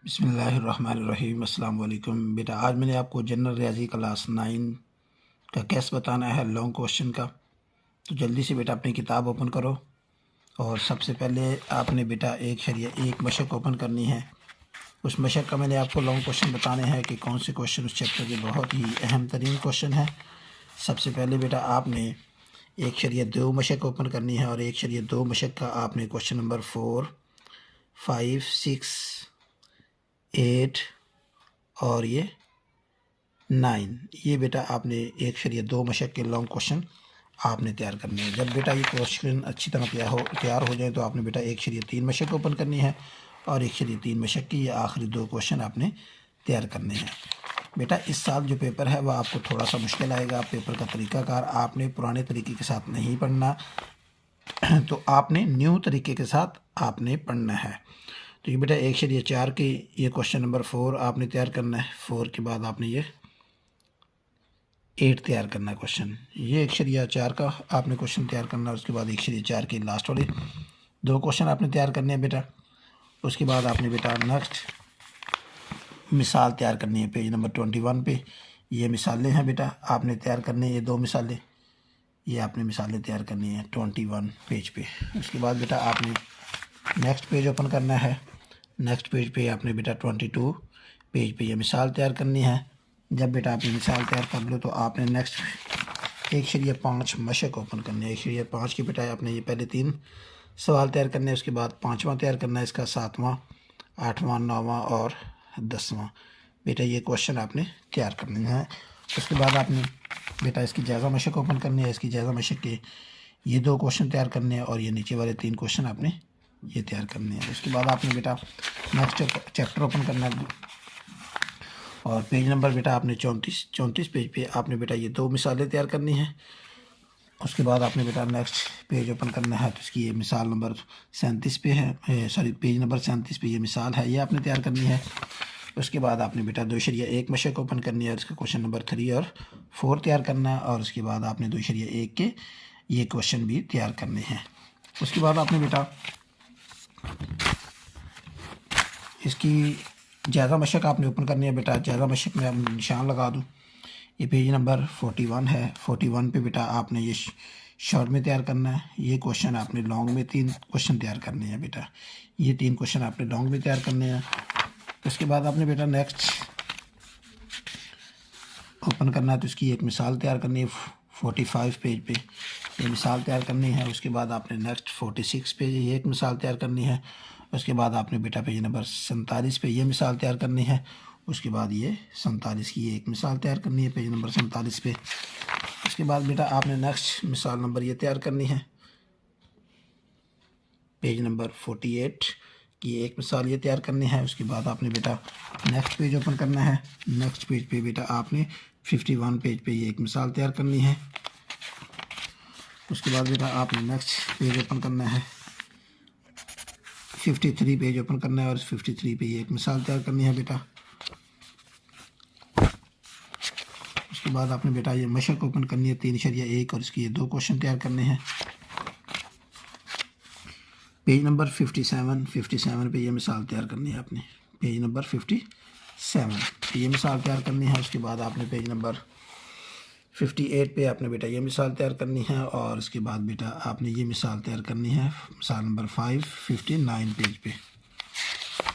बिस्मिल्लाहिर्रहमानिर्रहीम। अस्सलाम वालेकुम। बेटा आज मैंने आपको जनरल रियाजी क्लास 9 का कैस बताना है, लॉन्ग क्वेश्चन का। तो जल्दी से बेटा अपनी किताब ओपन करो और सबसे पहले आपने बेटा एक मशक ओपन करनी है। उस मशक का मैंने आपको लॉन्ग क्वेश्चन बताने हैं कि कौन से क्वेश्चन उस चैप्टर के बहुत ही अहम तरीन क्वेश्चन है। सबसे पहले बेटा आपने 1/2 मशक ओपन करनी है और 1/2 मशक का आपने क्वेश्चन नंबर 4, 5, 6, 8 और ये 9, ये बेटा आपने 1/2 मशक के लॉन्ग क्वेश्चन आपने तैयार करने हैं। जब बेटा ये क्वेश्चन अच्छी तरह तैयार हो जाए तो आपने बेटा 1/3 मशक ओपन करनी है और 1/3 मशक की ये आखिरी 2 क्वेश्चन आपने तैयार करने हैं। बेटा इस साल जो पेपर है वह आपको थोड़ा सा मुश्किल आएगा। पेपर का तरीक़ाकार आपने पुराने तरीके के साथ नहीं पढ़ना, तो आपने न्यू तरीके के साथ आपने पढ़ना है। तो ये बेटा 1/4 के ये क्वेश्चन नंबर 4 आपने तैयार करना है। 4 के बाद आपने ये 8 तैयार करना है क्वेश्चन। ये 1/4 का आपने क्वेश्चन तैयार करना है। उसके बाद 1/4 के लास्ट वाले 2 क्वेश्चन आपने तैयार करने हैं बेटा। उसके बाद आपने बेटा नेक्स्ट मिसाल तैयार करनी है। पेज नंबर 21 पे ये मिसालें हैं बेटा, आपने तैयार करनी है। ये 2 मिसालें, ये आपने मिसालें तैयार करनी है 21 पेज पे। उसके बाद बेटा आपने नेक्स्ट पेज ओपन करना है। नेक्स्ट पेज पे आपने बेटा 22 पेज पे ये मिसाल तैयार करनी है। जब बेटा आप ये मिसाल तैयार कर लो तो आपने नेक्स्ट 1/5 मशक ओपन करनी है। 1/5 की बेटा आपने ये पहले 3 सवाल तैयार करने हैं। उसके बाद 5वां तैयार करना है, इसका 7वां, 8वां, 9वां और 10वां बेटा ये क्वेश्चन आपने तैयार करने हैं। उसके बाद आपने बेटा इसकी जायज़ा मशक ओपन करनी है। इसकी जायज़ा मशक के ये 2 क्वेश्चन तैयार करने हैं और ये नीचे वाले 3 क्वेश्चन आपने ये तैयार करने हैं। उसके बाद आपने बेटा नेक्स्ट चैप्टर ओपन करना है और पेज नंबर बेटा आपने 34 पेज पे आपने बेटा ये 2 मिसालें तैयार करनी है। उसके बाद आपने बेटा नेक्स्ट पेज ओपन करना है तो इसकी ये मिसाल नंबर 37 पे है, पेज नंबर 37 पे ये मिसाल है, ये आपने तैयार करनी है। उसके बाद आपने बेटा 2/1 मशक ओपन करनी है और इसका क्वेश्चन नंबर 3 और 4 तैयार करना है। और उसके बाद आपने 2/1 के ये क्वेश्चन भी तैयार करने हैं। उसके बाद आपने बेटा इसकी जायज़ा मशक आपने ओपन करनी है बेटा। जायज़ा मशक में आप निशान लगा दूँ, ये पेज नंबर 41 है। 41 पे बेटा आपने ये शॉर्ट में तैयार करना है। ये क्वेश्चन आपने लॉन्ग में 3 क्वेश्चन तैयार करने हैं बेटा। ये 3 क्वेश्चन आपने लॉन्ग में तैयार करने हैं। उसके बाद आपने बेटा नेक्स्ट ओपन करना है तो इसकी एक मिसाल तैयार करनी है। 45 पेज पे ये मिसाल तैयार करनी है। उसके बाद आपने नेक्स्ट 46 पेज ये एक मिसाल तैयार करनी है। उसके बाद आपने बेटा पेज नंबर 47 पे ये मिसाल तैयार करनी है। उसके बाद ये 47 की ये एक मिसाल तैयार करनी है पेज नंबर 47 पे। उसके बाद बेटा आपने नेक्स्ट मिसाल नंबर ये तैयार करनी है पेज नंबर 48 की एक मिसाल ये तैयार करनी है। उसके बाद आपने बेटा नेक्स्ट पेज ओपन करना है। नेक्स्ट पेज पे बेटा आपने 51 पेज पे ये एक मिसाल तैयार करनी है। उसके बाद बेटा आपने नेक्स्ट पेज ओपन करना है, 53 पेज ओपन करना है और 53 पे ये एक मिसाल तैयार करनी है बेटा। उसके बाद आपने बेटा ये मशक ओपन करनी है 3/1 और इसकी ये 2 क्वेश्चन तैयार करने हैं। पेज नंबर 57 पे ये मिसाल तैयार करनी है आपने। पेज नंबर 57 पे ये मिसाल तैयार करनी है। उसके बाद आपने पेज नंबर 58 पे आपने बेटा ये मिसाल तैयार करनी है और उसके बाद बेटा आपने ये मिसाल तैयार करनी है मिसाल नंबर 59 पेज पे।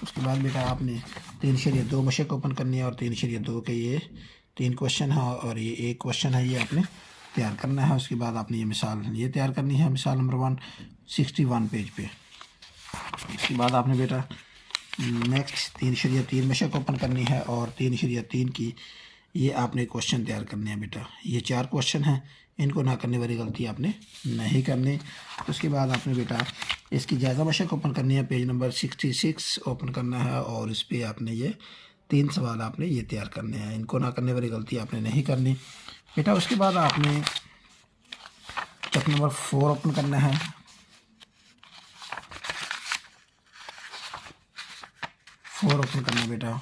उसके बाद बेटा आपने 3/2 मशक ओपन करनी है और 3/2 के ये 3 क्वेश्चन है और ये एक क्वेश्चन है, ये आपने तैयार करना है। उसके बाद आपने ये मिसाल ये तैयार करनी है मिसाल नंबर 161 पेज पे। उसके बाद आपने बेटा नेक्स्ट 3/3 मशक ओपन करनी है और 3/3 की ये आपने क्वेश्चन तैयार करने हैं बेटा। ये 4 क्वेश्चन हैं, इनको ना करने वाली गलती आपने नहीं करनी। उसके बाद आपने बेटा इसकी जायज़ा मशक ओपन करनी है। पेज नंबर 66 ओपन करना है और इस पर आपने ये 3 सवाल आपने ये तैयार करने हैं, इनको ना करने वाली गलती आपने नहीं करनी बेटा। उसके बाद आपने चैप्टर नंबर 4 ओपन करना है। 4 ओपन करना बेटा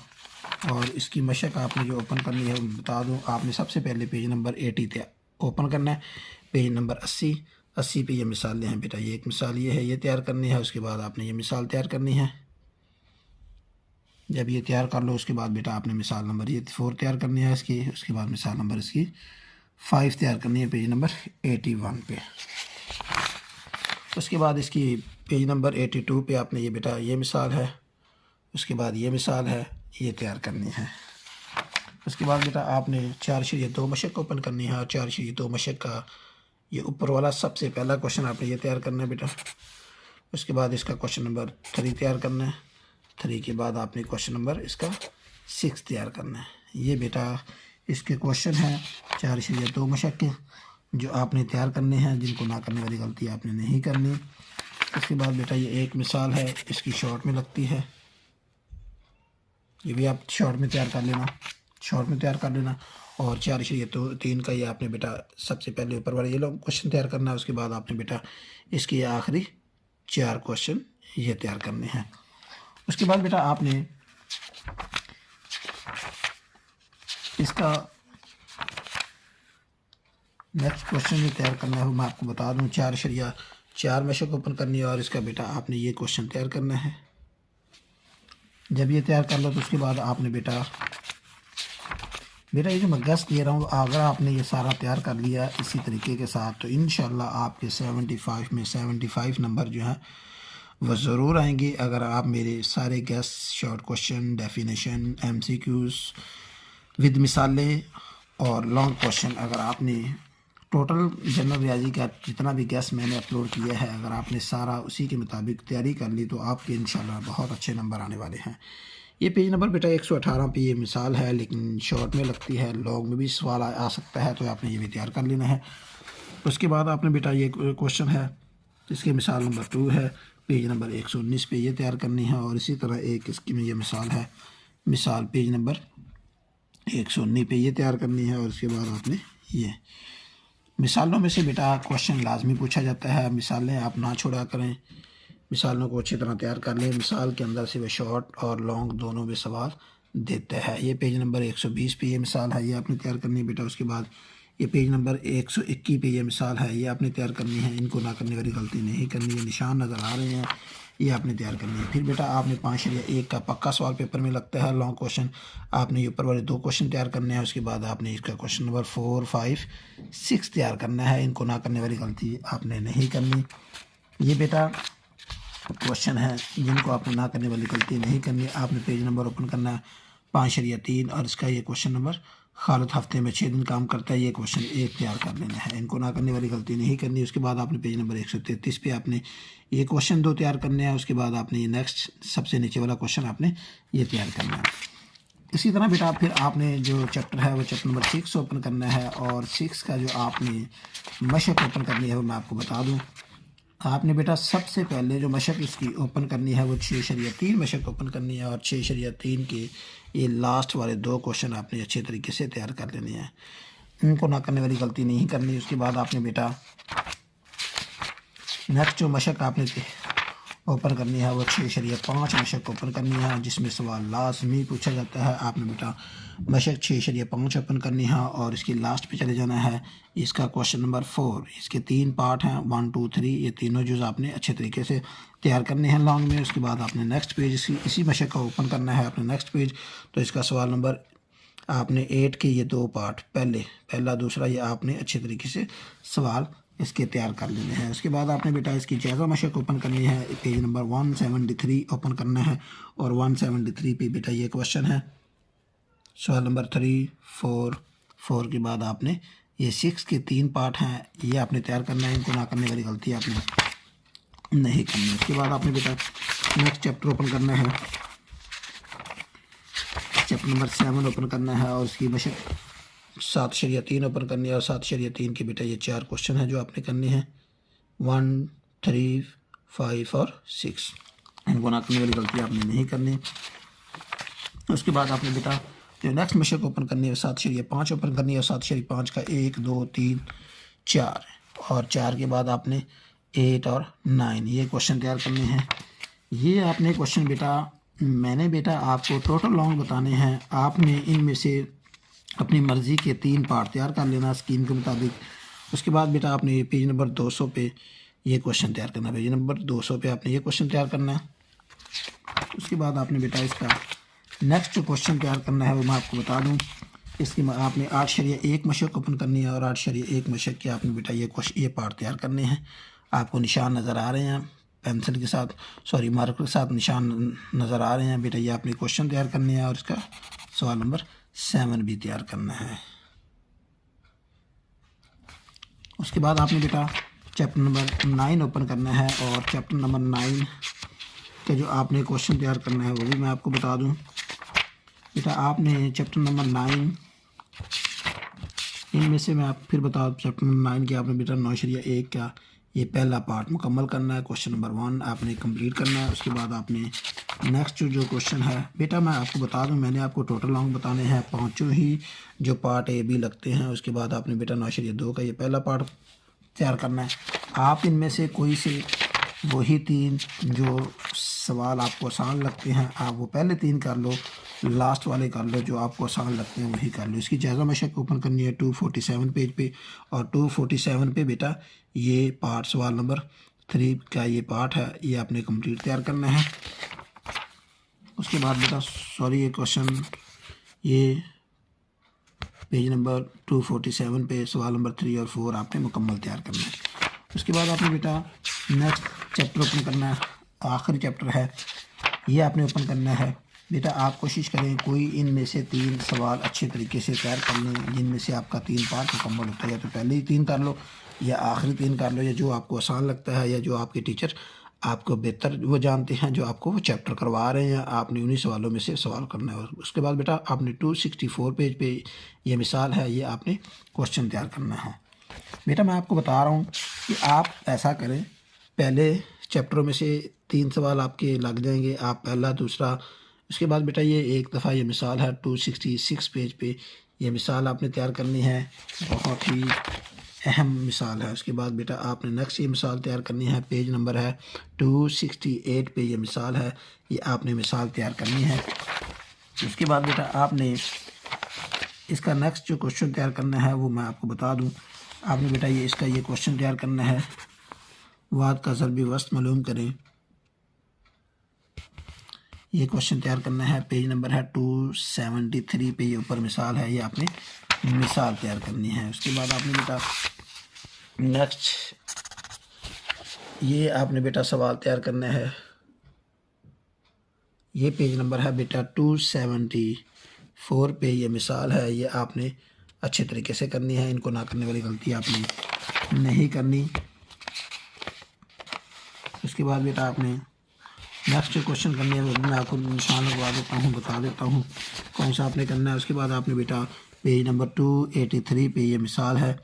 और इसकी मशक आपने जो ओपन करनी है बता दूं, आपने सबसे पहले पेज नंबर 80 ओपन करना है। पेज नंबर 80 पे ये मिसालें हैं बेटा। ये एक मिसाल ये है, ये तैयार करनी है। उसके बाद आपने ये मिसाल तैयार करनी है जब ये तैयार कर लो उसके बाद बेटा आपने मिसाल नंबर ये 4 तैयार करनी है इसकी, उसके बाद मिसाल नंबर इसकी 5 तैयार करनी है पेज नंबर 81 पे। उसके बाद इसकी पेज नंबर 82 पे आपने ये बेटा ये मिसाल है, उसके बाद ये मिसाल है, ये तैयार करनी है। उसके बाद बेटा आपने 4/2 मशक ओपन करनी है और 4/2 मशक का ये ऊपर वाला सबसे पहला क्वेश्चन आपने ये तैयार करना है बेटा। उसके बाद इसका क्वेश्चन नंबर 3 तैयार करना है। 3 के बाद आपने क्वेश्चन नंबर इसका 6 तैयार करना है। ये बेटा इसके क्वेश्चन हैं 4/2 मशक के जो आपने तैयार करने हैं, जिनको ना करने वाली गलती आपने नहीं करनी। उसके बाद बेटा ये एक मिसाल है, इसकी शॉर्ट में लगती है, ये भी आप शॉर्ट में तैयार कर लेना, शॉर्ट में तैयार कर लेना। और 4/3 का ये आपने बेटा सबसे पहले ऊपर वाले ये लोग क्वेश्चन तैयार करना है। उसके बाद आपने बेटा इसकी आखिरी 4 क्वेश्चन ये तैयार करने हैं। उसके बाद बेटा आपने इसका नेक्स्ट क्वेश्चन जो तैयार करना है वो मैं आपको बता दूं, 4/4 मशक ओपन करनी है और इसका बेटा आपने ये क्वेश्चन तैयार करना है। जब ये तैयार कर लो तो उसके बाद आपने बेटा ये जो मैं गेस दे रहा हूँ, अगर आपने ये सारा तैयार कर लिया इसी तरीके के साथ तो इंशाल्लाह आपके 75 में 75 नंबर जो हैं वह ज़रूर आएंगे। अगर आप मेरे सारे guess, short question, definition, MCQs with मिसालें और लॉन्ग क्वेश्चन, अगर आपने टोटल जनरल रियाजी का जितना भी गेस मैंने अपलोड किया है, अगर आपने सारा उसी के मुताबिक तैयारी कर ली तो आपके इंशाल्लाह बहुत अच्छे नंबर आने वाले हैं। ये पेज नंबर बेटा 118 पे ये मिसाल है, लेकिन शॉर्ट में लगती है, लॉन्ग में भी सवाल आ सकता है, तो आपने ये भी तैयार कर लेना है। उसके बाद आपने बेटा ये क्वेश्चन है, इसकी मिसाल नंबर 2 है, पेज नंबर 119 पे ये तैयार करनी है। और इसी तरह एक इसकी में ये मिसाल है, मिसाल पेज नंबर 119 पे ये तैयार करनी है। और उसके बाद आपने ये मिसालों में से बेटा क्वेश्चन लाजमी पूछा जाता है, मिसालें आप ना छोड़ा करें, मिसालों को अच्छी तरह तैयार कर लें। मिसाल के अंदर से वह शॉर्ट और लॉन्ग दोनों में सवाल देता है। ये पेज नंबर 120 पे ये मिसाल है, ये आपने तैयार करनी है बेटा। उसके बाद ये पेज नंबर 121 पे ये मिसाल है, ये आपने तैयार करनी है। इनको ना करने वाली गलती नहीं करनी है, निशान नज़र आ रहे हैं, ये आपने तैयार करनी है। फिर बेटा आपने 5/1 का पक्का सवाल पेपर में लगता है लॉन्ग क्वेश्चन, आपने ये ऊपर वाले 2 क्वेश्चन तैयार करने हैं। उसके बाद आपने इसका क्वेश्चन नंबर 4, 5, 6 तैयार करना है। इनको ना करने वाली गलती आपने नहीं करनी। ये बेटा क्वेश्चन है जिनको आपने ना करने वाली गलती नहीं करनी। आपने पेज नंबर ओपन करना है 5/3 और इसका ये क्वेश्चन नंबर खालिद हफ्ते में 6 दिन काम करता है, ये क्वेश्चन 1 तैयार कर लेना है। इनको ना करने वाली गलती नहीं करनी। उसके बाद आपने पेज नंबर 133 पे आपने ये क्वेश्चन 2 तैयार करने हैं। उसके बाद आपने ये नेक्स्ट सबसे नीचे वाला क्वेश्चन आपने ये तैयार करना है। इसी तरह बेटा फिर आपने जो चैप्टर है वो चैप्टर नंबर 6 ओपन करना है। और 6 का जो आपने मशक ओपन करनी है वो मैं आपको बता दूँ। आपने बेटा सबसे पहले जो मशक इसकी ओपन करनी है वो 6/3 मशक ओपन करनी है। और 6/3 के ये लास्ट वाले 2 क्वेश्चन आपने अच्छे तरीके से तैयार कर लेने हैं, इनको ना करने वाली गलती नहीं करनी। उसके बाद आपने बेटा नेक्स्ट जो मशक आपने ओपन करनी है वो 6/5 मशक ओपन करनी है, जिसमें सवाल लाजमी पूछा जाता है। आपने बेटा मशक 6/5 ओपन करनी है और इसकी लास्ट पे चले जाना है। इसका क्वेश्चन नंबर 4, इसके 3 पार्ट हैं, 1, 2, 3, ये तीनों जुज़ आपने अच्छे तरीके से तैयार करने हैं लॉन्ग में। उसके बाद आपने नेक्स्ट पेज इसी मशक का ओपन करना है आपने नेक्स्ट पेज। तो इसका सवाल नंबर आपने 8 के ये 2 पार्ट, पहला दूसरा, ये आपने अच्छे तरीके से सवाल इसके तैयार कर लेने हैं। उसके बाद आपने बेटा इसकी जायज़ा मशक ओपन करनी है, पेज नंबर 173 ओपन करना है। और 173 पे बेटा ये क्वेश्चन है, सवाल नंबर 3, 4 के बाद आपने ये 6 के 3 पार्ट हैं, ये आपने तैयार करना है। इनको ना करने वाली गलती आपने नहीं करनी। उसके बाद आपने बेटा नेक्स्ट चैप्टर ओपन करना है, चैप्टर नंबर 7 ओपन करना है। और इसकी मशक 7/3 ओपन करनी है। और 7/3 के बेटा ये 4 क्वेश्चन हैं जो आपने करने हैं, 1, 3, 5 और 6। इनको ना करने वाली गलती आपने नहीं करनी। उसके बाद आपने बेटा जो नेक्स्ट मशक ओपन करनी है 7/5 ओपन करनी है। 7/5 का 1, 2, 3, 4 और 4 के बाद आपने 8 और 9 ये क्वेश्चन तैयार करने हैं। ये आपने क्वेश्चन बेटा मैंने बेटा आपको टोटल लॉन्ग बताने हैं, आपने इनमें से अपनी मर्ज़ी के 3 पार्ट तैयार कर लेना स्कीम के मुताबिक। उसके बाद बेटा आपने पेज नंबर 200 पे ये क्वेश्चन तैयार करना है, पेज नंबर 200 पे आपने ये क्वेश्चन तैयार करना है। उसके बाद आपने बेटा इसका नेक्स्ट जो क्वेश्चन तैयार करना है वो मैं आपको बता दूं। इसकी आपने 8.1 मशक ओपन करनी है और 8.1 मशक के आपने बेटा ये पार्ट तैयार करने हैं। आपको निशान नज़र आ रहे हैं पेंसिल के साथ, सॉरी मार्कर के साथ निशान नज़र आ रहे हैं बेटा। ये आपने क्वेश्चन तैयार करनी है और इसका सवाल नंबर 7 भी तैयार करना है। उसके बाद आपने बेटा चैप्टर नंबर 9 ओपन करना है और चैप्टर नंबर 9 के जो आपने क्वेश्चन तैयार करना है वो भी मैं आपको बता दूं बेटा। आपने चैप्टर नंबर 9 इनमें से मैं आप फिर बता दूँ चैप्टर नंबर 9 के आपने बेटा 9.1 का ये पहला पार्ट मुकम्मल करना है। क्वेश्चन नंबर 1 आपने कंप्लीट करना है। उसके बाद आपने नेक्स्ट जो क्वेश्चन है बेटा मैं आपको बता दूं, मैंने आपको टोटल अंक बताने हैं 5 ही जो पार्ट ए बी लगते हैं। उसके बाद आपने बेटा 9.2 का ये पहला पार्ट तैयार करना है। आप इनमें से कोई से वही 3 जो सवाल आपको आसान लगते हैं आप वो पहले 3 कर लो, लास्ट वाले कर लो, जो आपको आसान लगते हैं वही कर लो। इसकी जायज़ा मशक ओपन करनी है 247 पेज पे और 247 पे बेटा ये पार्ट सवाल नंबर 3 का ये पार्ट है, ये आपने कंप्लीट तैयार करना है। उसके बाद बेटा सॉरी ये क्वेश्चन ये पेज नंबर 247 पे सवाल नंबर 3 और 4 आपने मुकम्मल तैयार करना है। उसके बाद आपने बेटा नेक्स्ट चैप्टर ओपन करना है, आखिरी चैप्टर है ये आपने ओपन करना है बेटा। आप कोशिश करें कोई इनमें से 3 सवाल अच्छे तरीके से तैयार कर लें जिनमें से आपका 3 पार्ट मुकम्मल होता है। या तो पहले ही 3 कर लो या आखिरी 3 कर लो, या जो आपको आसान लगता है या जो आपके टीचर आपको बेहतर वो जानते हैं जो आपको वो चैप्टर करवा रहे हैं, आपने उन्हीं सवालों में से सवाल करना है। उसके बाद बेटा आपने 264 पेज पे ये मिसाल है, ये आपने क्वेश्चन तैयार करना है। बेटा मैं आपको बता रहा हूँ कि आप ऐसा करें, पहले चैप्टरों में से 3 सवाल आपके लग जाएंगे, आप पहला दूसरा। उसके बाद बेटा ये एक दफ़ा ये मिसाल है 266 पेज पे ये मिसाल आपने तैयार करनी है, बहुत ही अहम मिसाल है। उसके बाद बेटा आपने नेक्स्ट ये मिसाल तैयार करनी है, पेज नंबर है 268 पे ये मिसाल है, ये आपने मिसाल तैयार करनी है। उसके बाद बेटा आपने इसका नेक्स्ट जो क्वेश्चन तैयार करना है वो मैं आपको बता दूं। आपने बेटा ये इसका ये क्वेश्चन तैयार करना है, वाद का ज़रबी वस्त मालूम करें, ये क्वेश्चन तैयार करना है। पेज नंबर है 273 पे ये ऊपर मिसाल है, ये आपने मिसाल तैयार करनी है। उसके बाद आपने बेटा नेक्स्ट ये आपने बेटा सवाल तैयार करना है, ये पेज नंबर है बेटा 274 पे ये मिसाल है, ये आपने अच्छे तरीके से करनी है, इनको ना करने वाली गलती आपने नहीं करनी। उसके बाद बेटा आपने नेक्स्ट जो क्वेश्चन करनी है वो मैं आपको निशान लगवा देता हूँ, बता देता हूँ कौन सा आपने करना है। उसके बाद आपने बेटा पेज नंबर 283 पे ये मिसाल है,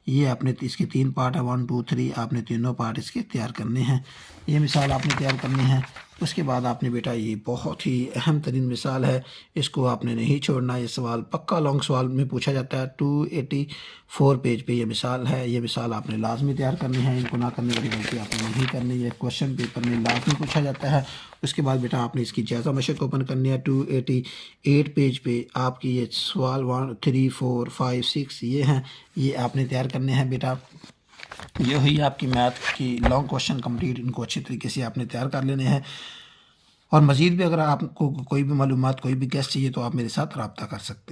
ये आपने इसके 3 पार्ट है 1 2 3, आपने तीनों पार्ट इसके तैयार करने हैं, ये मिसाल आपने तैयार करनी है। उसके बाद आपने बेटा ये बहुत ही अहम तरीन मिसाल है, इसको आपने नहीं छोड़ना, ये सवाल पक्का लॉन्ग सवाल में पूछा जाता है। 284 पेज पे ये मिसाल है, ये मिसाल आपने लाजमी तैयार करनी है, इनको ना करने वाली गलती आपने नहीं करनी है, क्वेश्चन पेपर में लाजमी पूछा जाता है। उसके बाद बेटा आपने इसकी जायज़ा मशक ओपन करनी है 288 पेज पे आपकी ये सवाल 1 3 4 5 6 ये हैं, ये आपने तैयार करने हैं बेटा। ये हुई आपकी मैथ की लॉन्ग क्वेश्चन कंप्लीट, इनको अच्छे तरीके से आपने तैयार कर लेने हैं। और मज़ीद भी अगर आपको कोई भी मालूमात कोई भी गेस्ट चाहिए तो आप मेरे साथ रब्ता कर सकते हैं।